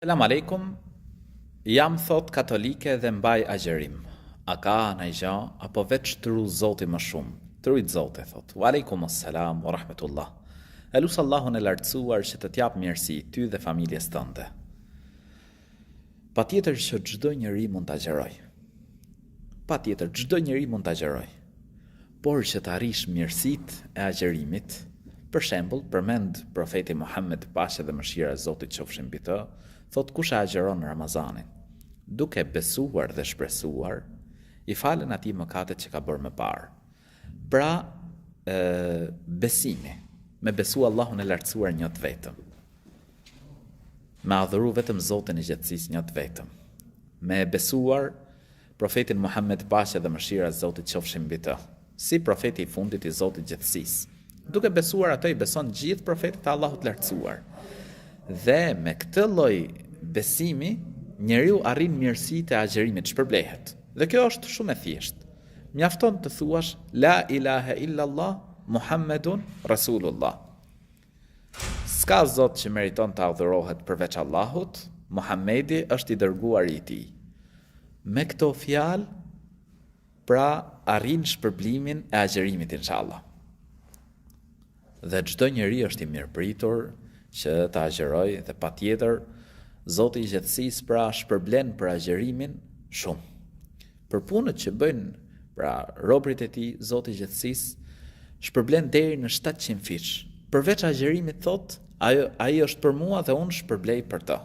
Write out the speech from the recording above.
Selam aleikum, jam thot katolike dhe mbaj agjerim. A ka në gja, apo veç të ru zoti më shumë? Të rujt zote, thot. Wa aleikum assalam, wa rahmetullah. E lusë Allahun e lartësuar që të t'jap mirësi ty dhe familjes tënde. Pa tjetër që gjdo njëri mund të agjeroj. Pa tjetër, gjdo njëri mund të agjeroj. Por që të arish mirësit e agjerimit, për shembull, përmend profeti Muhammed, paqja dhe mëshira e Zotit qofshin mbi të, thot kush e agjeron Ramazanin, duke besuar dhe shpresuar, i falen atij mëkatet që ka bërë më parë. Pra, besimi, me besu Allahun e lartësuar një të vetëm, me adhuru vetëm Zotin e gjatësisë një të vetëm, me besuar profetin Muhammed, paqja dhe mëshira e Zotit qofshin mbi të, si profeti i fundit i Zotit gjatësisë. Duke besuar ato i beson gjithë profetit e Allahut lartësuar. Dhe me këtë lloj besimi, njeriu arrin mirësitë e agjerimit, shpërblehet. Dhe kjo është shumë e thjeshtë. Mjafton të thuash la ilaha illallah Muhammedun Rasulullah. S'ka zot që meriton të adhurohet përveç Allahut, Muhamedi është i dërguari i tij. Me këto fjalë, pra arrin shpërblimin e agjerimit inshallah. Dhe çdo njeri është i mirëpritur që të agjeroj dhe patjetër Zoti i gjatësisë pra shpërblen për agjerimin shumë. Për punët që bëjnë pra robërit e tij, Zoti i gjatësisë shpërblen deri në 700 fish. Përveç agjerimit thot, ai është për mua dhe unë shpërblej për të.